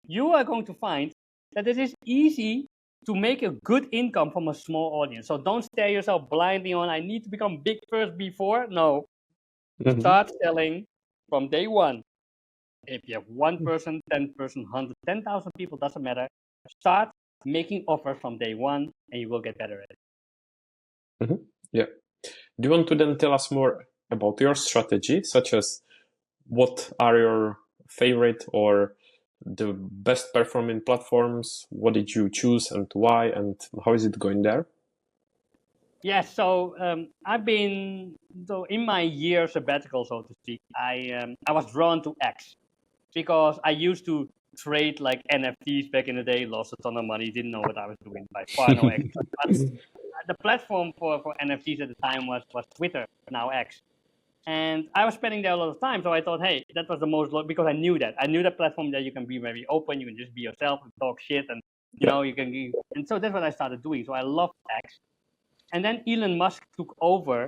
You are going to find that it is easy to make a good income from a small audience. So don't stare yourself blindly on, I need to become big first before. No, start selling from day one. If you have one person, 10 person, 100, 10,000 people, doesn't matter. Start making offers from day one and you will get better at it. Yeah. Do you want to then tell us more about your strategy, such as what are your favorite or the best performing platforms? What did you choose and why, and how is it going there? Yes, so I've been, so in my year sabbatical, so to speak, I was drawn to X because I used to trade like NFTs back in the day, lost a ton of money, didn't know what I was doing, by far no X. But the platform for NFTs at the time was Twitter, now X. And I was spending there a lot of time, so I thought, hey, that was the most, because I knew that platform that you can be very open, you can just be yourself and talk shit, and you can, and so that's what I started doing. So I loved X. And then Elon Musk took over,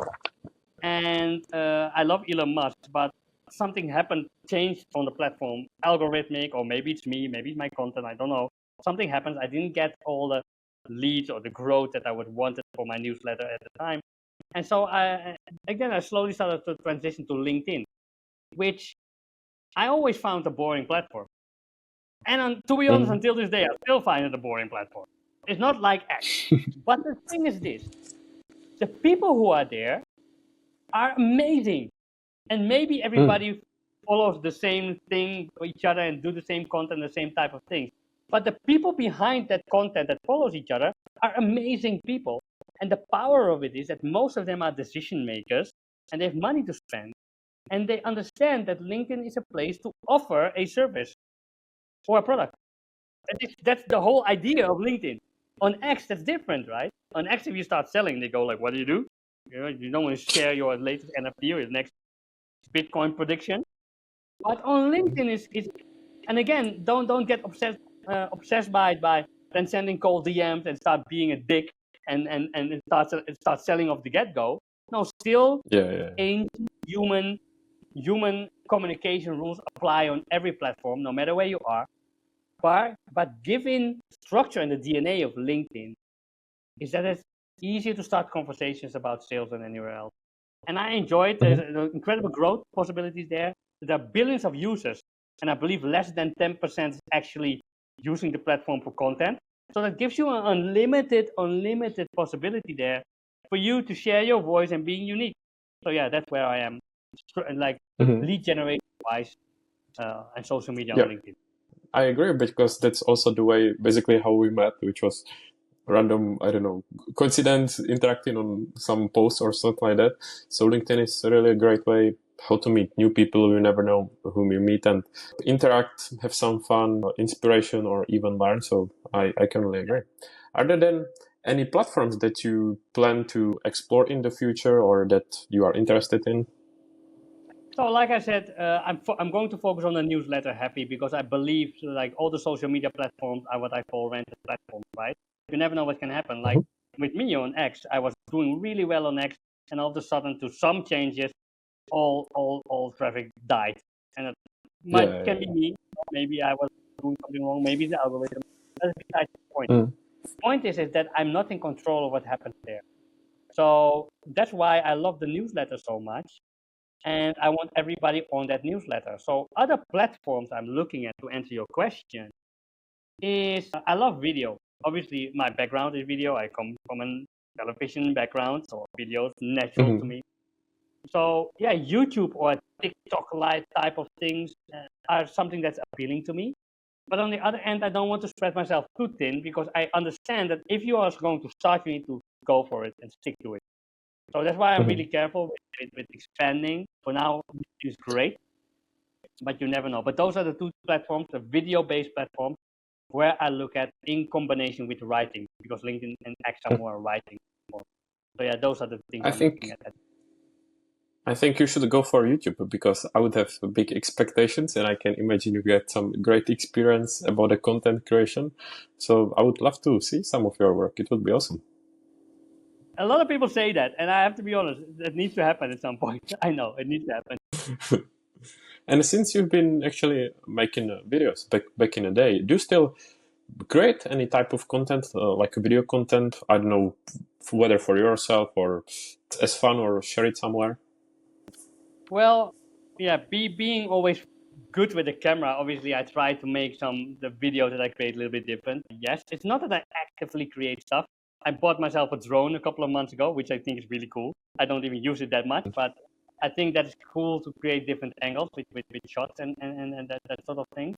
and I love Elon Musk, but something happened, changed on the platform, algorithmic, or maybe it's me, maybe it's my content, I don't know. Something happens, I didn't get all the leads or the growth that I would wanted for my newsletter at the time. And so I slowly started to transition to LinkedIn, which I always found a boring platform. And to be honest, until this day, I still find it a boring platform. It's not like X. But the thing is this, the people who are there are amazing. And maybe everybody follows the same thing for each other and do the same content, the same type of things. But the people behind that content that follows each other are amazing people. And the power of it is that most of them are decision makers and they have money to spend. And they understand that LinkedIn is a place to offer a service or a product. That's the whole idea of LinkedIn. On X, that's different, right? On X, if you start selling, they go like, what do? You don't want to share your latest NFT or your next Bitcoin prediction. But on LinkedIn is and again, don't get obsessed by then sending cold DMs and start being a dick and start selling off the get-go. No, still ancient human communication rules apply on every platform, no matter where you are. But given structure and the DNA of LinkedIn is that it's easier to start conversations about sales than anywhere else. And I enjoyed the incredible growth possibilities there. There are billions of users, and I believe less than 10% is actually using the platform for content. So that gives you an unlimited possibility there for you to share your voice and being unique. So yeah, that's where I am, like lead generation wise, and social media on LinkedIn. I agree, because that's also the way, basically how we met, which was random, I don't know, coincidence, interacting on some post or something like that. So LinkedIn is really a great way how to meet new people. You never know whom you meet, and interact, have some fun, inspiration, or even learn. So I can really agree. Are there then any platforms that you plan to explore in the future or that you are interested in? So, like I said, I'm going to focus on the newsletter happy because I believe like all the social media platforms are what I call rented platforms, right? You never know what can happen. Like with me on X, I was doing really well on X, and all of a sudden, to some changes, all traffic died, and it can be me. Maybe I was doing something wrong. Maybe the algorithm. that's besides the point. Mm. The point is that I'm not in control of what happens there. So that's why I love the newsletter so much. And I want everybody on that newsletter. So other platforms I'm looking at, to answer your question, is I love video. Obviously, my background is video. I come from a television background, so video is natural to Mhm. me. So yeah, YouTube or TikTok live type of things are something that's appealing to me. But on the other hand, I don't want to spread myself too thin, because I understand that if you are going to start, you need to go for it and stick to it. So that's why I'm Mhm. really careful with expanding. For now, YouTube is great, but you never know. But those are the two platforms, the video-based platform, where I look at in combination with writing, because LinkedIn and X are more writing. So yeah, those are the things I I'm looking think at. I think you should go for YouTube because I would have big expectations and I can imagine you get some great experience about the content creation. So I would love to see some of your work. It would be awesome. A lot of people say that, and I have to be honest, that needs to happen at some point. I know it needs to happen. And since you've been actually making videos back in the day, do you still create any type of content, like video content? I don't know, whether for yourself or as fun or share it somewhere? Well, yeah, being always good with the camera. Obviously, I try to make the videos that I create a little bit different. Yes, it's not that I actively create stuff. I bought myself a drone a couple of months ago, which I think is really cool. I don't even use it that much, but I think that's cool to create different angles with shots and that sort of thing.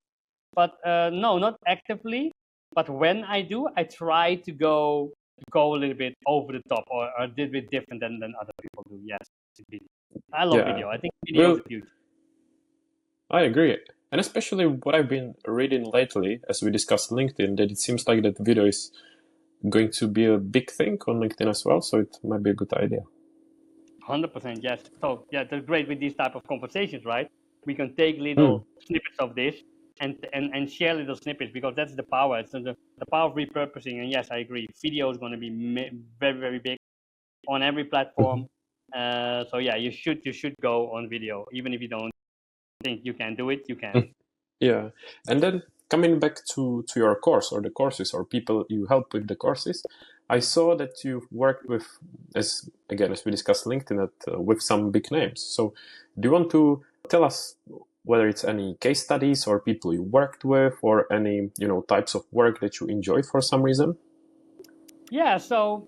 But no, not actively. But when I do, I try to go a little bit over the top, or a little bit different than other people do. Yes, indeed. I love Yeah. video. I think video is Well, the future. I agree. And especially what I've been reading lately, as we discussed LinkedIn, that it seems like that video is going to be a big thing on LinkedIn as well. So it might be a good idea. 100% yes. So yeah, that's great with these type of conversations, right? We can take Mm. little snippets of this and share little snippets, because that's the power. It's the power of repurposing. And yes, I agree. Video is going to be very very big on every platform. Mhm. So yeah, you should go on video, even if you don't think you can do it. You can. Mm. Yeah. And then coming back to your course or the courses or people you help with the courses, I saw that you've worked with, as again, as we discussed LinkedIn, with some big names. So do you want to tell us whether it's any case studies or people you worked with or any, types of work that you enjoy for some reason? Yeah. So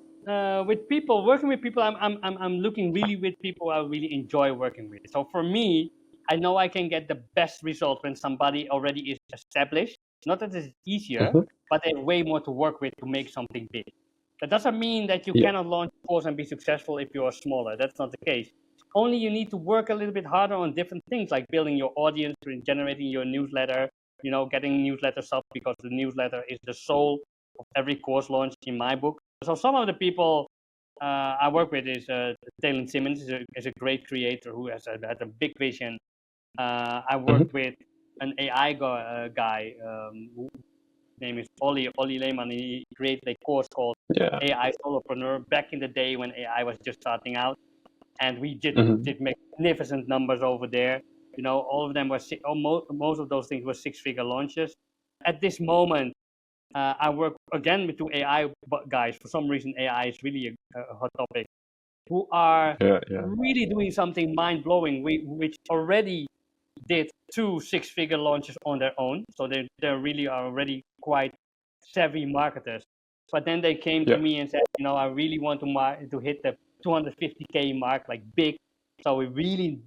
with people, working with people, I'm looking really with people I really enjoy working with. So for me, I know I can get the best result when somebody already is established. Not that it's easier, Hmm. but they have way more to work with to make something big. That doesn't mean that you Yeah. cannot launch a course and be successful if you are smaller. That's not the case. Only you need to work a little bit harder on different things, like building your audience, generating your newsletter, getting newsletters up, because the newsletter is the soul of every course launch in my book. So some of the people I work with is Talon Simmons is a great creator who has a big vision. I Hmm. worked with an AI guy whose name is Ollie Lehman. He created a course called Yeah. AI Solopreneur back in the day when AI was just starting out, and we Hmm. did magnificent numbers over there. All of them were most of those things were six-figure launches. At this moment, I work again with two AI guys. For some reason, AI is really a hot topic. Who are Yeah. Yeah. really doing something mind blowing, which already did two six-figure launches on their own. So they really are already quite savvy marketers. But then they came to Yeah. me and said, I really want to hit the 250K mark, like big. So we really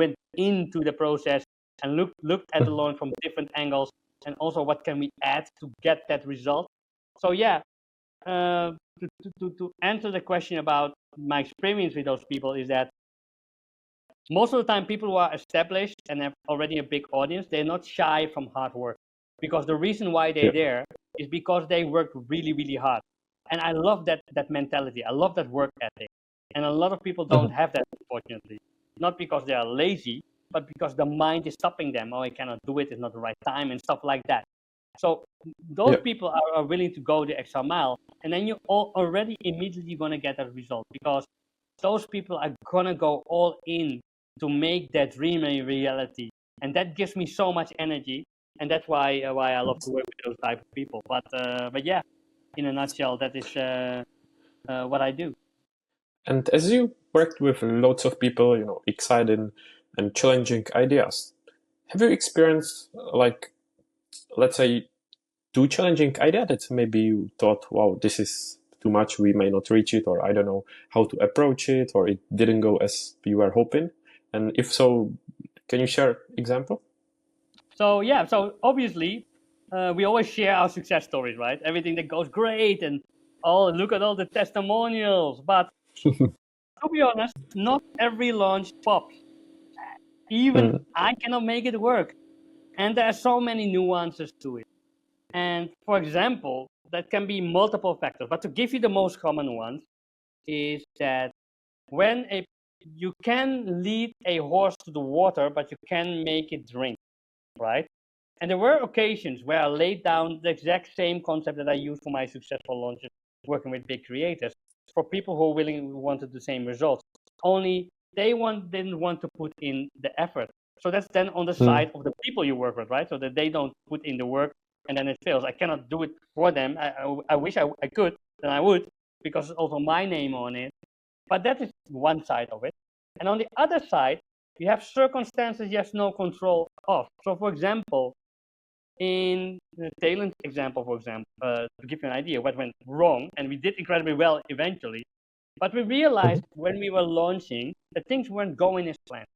went into the process and looked at the launch from different angles, and also what can we add to get that result. So yeah, to answer the question about my experience with those people is that most of the time people who are established and have already a big audience, they're not shy from hard work, because the reason why they're Yeah. there is because they worked really really hard. And I love that mentality. I love that work ethic. And a lot of people don't Hmm. have that, unfortunately, not because they are lazy, but because the mind is stopping them. Oh, I cannot do it, it's not the right time, and stuff like that. So those Yeah. people are willing to go the extra mile, and then you already immediately going to get a result, because those people are going to go all in to make that dream a reality. And that gives me so much energy. and that's why I love to work with those type of people. But yeah, in a nutshell, that is what I do. And as you worked with lots of people, exciting and challenging ideas, have you experienced like, let's say, too challenging idea that maybe you thought, wow, this is too much, we may not reach it, or I don't know how to approach it, or it didn't go as you were hoping? And if so, can you share example? So yeah, so obviously, we always share our success stories, right? Everything that goes great, and look at all the testimonials. But to be honest, not every launch pops. Even I cannot make it work, and there are so many nuances to it. And for example, that can be multiple factors. But to give you the most common ones, is that when you can lead a horse to the water, but you can make it drink, right? And there were occasions where I laid down the exact same concept that I used for my successful launches, working with big creators, for people who wanted the same results. Only didn't want to put in the effort. So that's then on the side of the people you work with, right? So that they don't put in the work and then it fails. I cannot do it for them. I wish I could, then I would, because it's also my name on it. But that is one side of it. And on the other side, you have circumstances you have no control of. So for example, in the talent example, to give you an idea what went wrong, and we did incredibly well eventually, but we realized when we were launching that things weren't going as planned.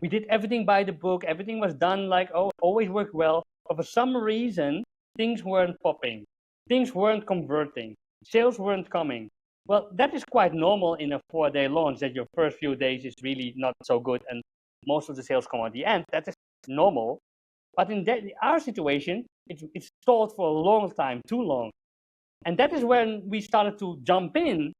We did everything by the book, everything was done like, always worked well, but for some reason, things weren't popping, things weren't converting, sales weren't coming. Well, that is quite normal in a 4-day launch, that your first few days is really not so good and most of the sales come at the end. That is normal. But in our situation, it's stalled for a long time, too long. And that is when we started to jump in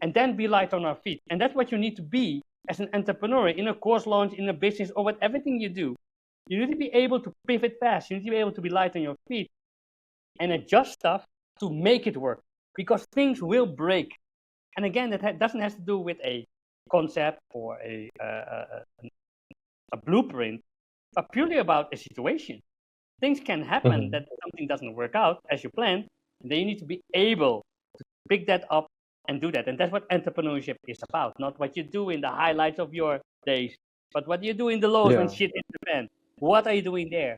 and then be light on our feet. And that's what you need to be as an entrepreneur in a course launch, in a business, or with everything you do. You need to be able to pivot fast. You need to be able to be light on your feet and adjust stuff to make it work, because things will break. And again, that doesn't have to do with a concept or a blueprint, but purely about a situation. Things can happen that something doesn't work out as you planned, and then you need to be able to pick that up and do that. And that's what entrepreneurship is about, not what you do in the highlights of your days, but what you do in the lows when shit hits the fan. What are you doing there?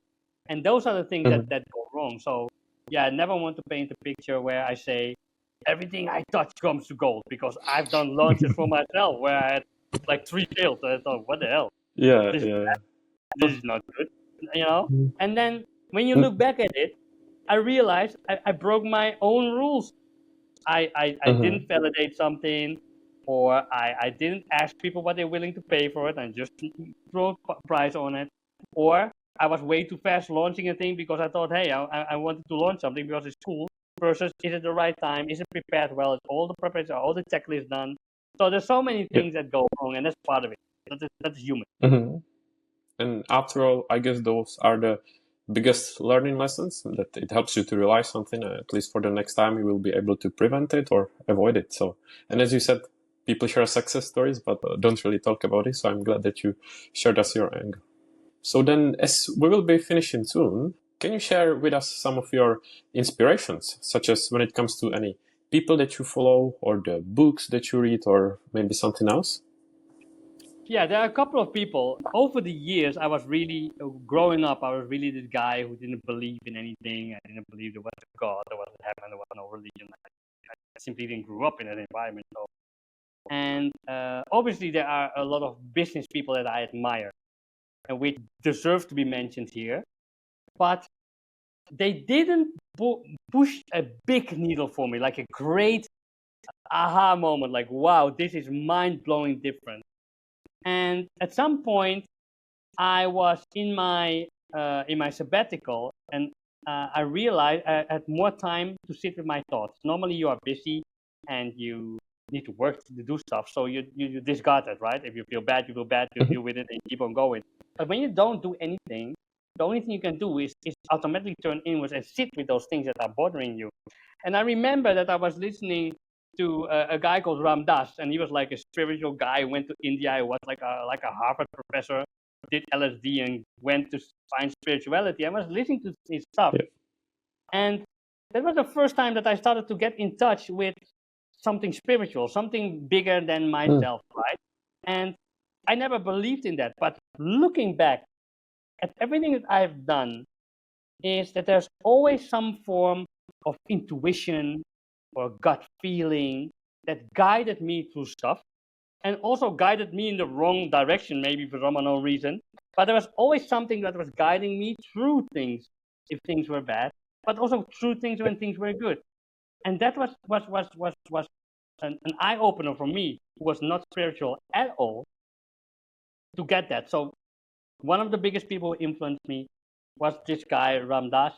And those are the things that go wrong. So yeah, I never want to paint a picture where I say everything I touch comes to gold, because I've done launches for myself where I had like 3 fails. So I thought, what the hell? This is not good, And then when you look back at it, I realized I broke my own rules. I didn't validate something, or I didn't ask people what they're willing to pay for it and just throw a price on it, or I was way too fast launching a thing because I thought, hey, I wanted to launch something because it's cool, versus is it the right time, is it prepared well, is all the preparation, all the checklists done. So there's so many things that go wrong, and that's part of it. That's human. And after all, I guess those are the biggest learning lessons, that it helps you to realize something, at least for the next time you will be able to prevent it or avoid it. So, and as you said, people share success stories, but don't really talk about it. So I'm glad that you shared us your angle. So then, as we will be finishing soon, can you share with us some of your inspirations, such as when it comes to any people that you follow, or the books that you read, or maybe something else? Yeah, there are a couple of people. Over the years, I was really, growing up, I was really this guy who didn't believe in anything. I didn't believe there was a God, there was a heaven, there was no religion. I simply didn't grow up in that environment. So. And obviously, there are a lot of business people that I admire, and which deserve to be mentioned here. But they didn't push a big needle for me, like a great aha moment, like, wow, this is mind-blowing different. And at some point, I was in my sabbatical, and I realized I had more time to sit with my thoughts. Normally, you are busy and you need to work to do stuff, so you discard it, right? If you feel bad, you deal with it and keep on going. But when you don't do anything, the only thing you can do is automatically turn inwards and sit with those things that are bothering you. And I remember that I was listening to a guy called Ram Dass, and he was like a spiritual guy, went to India, he was like a Harvard professor, did LSD and went to find spirituality. I was listening to his stuff. Yeah. And that was the first time that I started to get in touch with something spiritual, something bigger than myself, right? And I never believed in that. But looking back at everything that I've done, is that there's always some form of intuition or gut feeling that guided me through stuff, and also guided me in the wrong direction, maybe for some unknown reason. But there was always something that was guiding me through things if things were bad, but also through things when things were good. And that was an eye opener for me, who was not spiritual at all, to get that. So one of the biggest people who influenced me was this guy Ram Dass,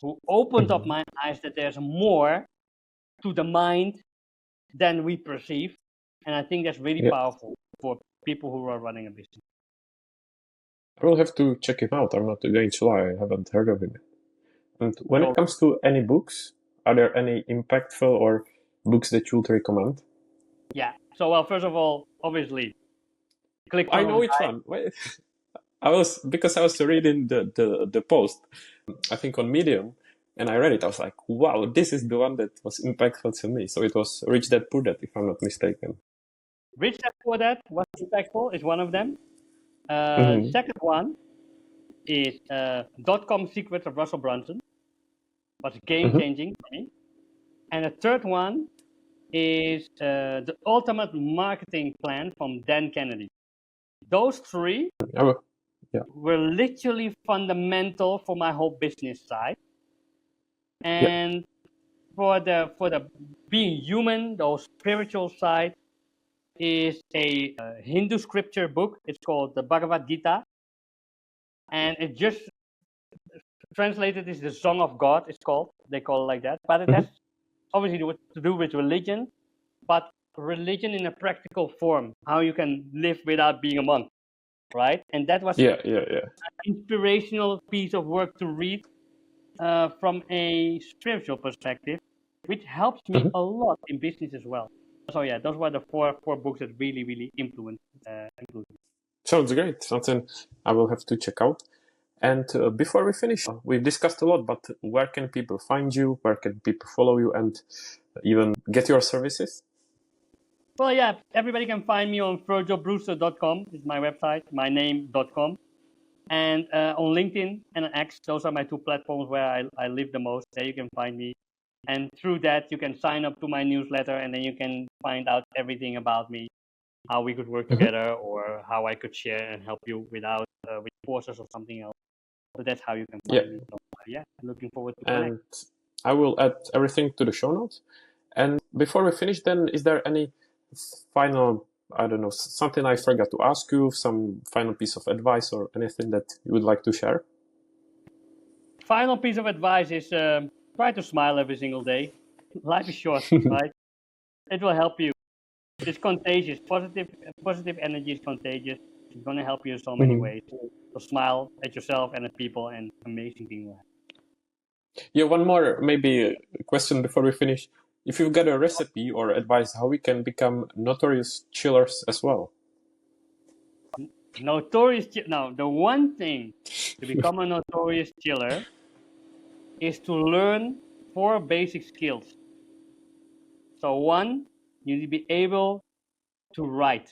who opened up my eyes that there's more to the mind than we perceive. And I think that's really powerful for people who are running a business. I will have to check him out. I'm not going to lie, I haven't heard of him. And when it comes to any books, are there any impactful or books that you would recommend? Yeah. So, well, first of all, obviously, ClickFunnels. I know which one. Wait. I was reading the post, I think on Medium, and I read it. I was like, wow, this is the one that was impactful to me. So it was Rich Dad Poor Dad, if I'm not mistaken. Rich Dad Poor Dad was impactful, is one of them. Second one is .com Secrets of Russell Brunson. Was game-changing for me. And the third one is The Ultimate Marketing Plan from Dan Kennedy. Those three were literally fundamental for my whole business side. And for the being human, the spiritual side, is a Hindu scripture book. It's called the Bhagavad Gita, and it just translated is the Song of God. It's called. They call it like that, but it has obviously to do with religion, but religion in a practical form. How you can live without being a monk, right? And that was an inspirational piece of work to read from a spiritual perspective, which helps me a lot in business as well. So yeah, those were the four books that really influenced me. Sounds great. Something I will have to check out. And before we finish, we've discussed a lot, but where can people find you? Where can people follow you and even get your services? Well, yeah, everybody can find me on virgilbrewster.com. Is my website, my name.com. And on LinkedIn and on X, those are my two platforms where I live the most. There you can find me. And through that, you can sign up to my newsletter, and then you can find out everything about me, how we could work together, or how I could share and help you with courses or something else. So that's how you can find me. So, looking forward to connect. And I will add everything to the show notes. And before we finish, then, is there any final, I don't know, something I forgot to ask you, some final piece of advice or anything that you would like to share? Final piece of advice is try to smile every single day. Life is short, right? It will help you. It's contagious. Positive energy is contagious. It's going to help you in so many ways. So smile at yourself and at people, and amazing things will happen. Yeah, one more maybe question before we finish. If you've got a recipe or advice how we can become notorious chillers as well. Now, the one thing to become a notorious chiller is to learn 4 basic skills. So one, you need to be able to write.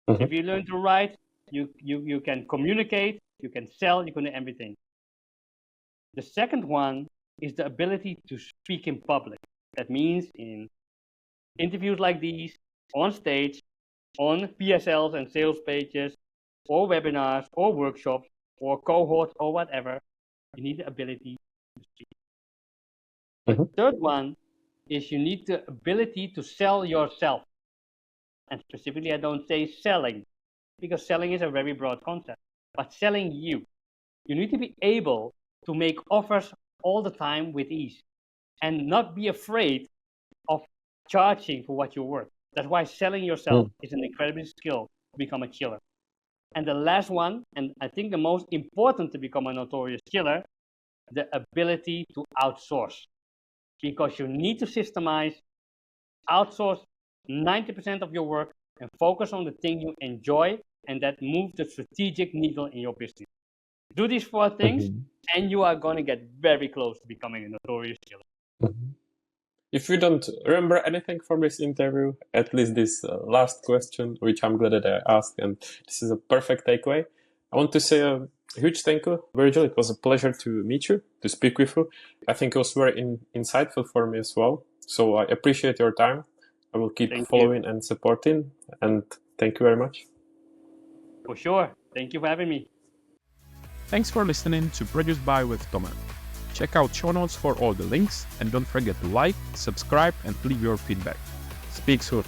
If you learn to write, you can communicate, you can sell, you can do everything. The second one is the ability to speak in public. That means in interviews like these, on stage, on PSLs and sales pages, or webinars, or workshops, or cohorts, or whatever, you need the ability to speak. The third one is you need the ability to sell yourself. And specifically, I don't say selling, because selling is a very broad concept, but selling you. You need to be able to make offers all the time with ease and not be afraid of charging for what you're worth. That's why selling yourself is an incredible skill to become a chiller. And the last one, and I think the most important to become a notorious chiller, the ability to outsource. Because you need to systemize, outsource 90% of your work and focus on the thing you enjoy and that move the strategic needle in your business. Do these 4 things, and you are going to get very close to becoming a notorious chiller. If you don't remember anything from this interview, at least this last question, which I'm glad that I asked, and this is a perfect takeaway. I want to say a huge thank you, Virgil. It was a pleasure to meet you, to speak with you. I think it was very insightful for me as well. So I appreciate your time. I will keep following and supporting. And thank you very much. For sure. Thank you for having me. Thanks for listening to Produced by with Tommen. Check out show notes for all the links, and don't forget to like, subscribe, and leave your feedback. Speak soon.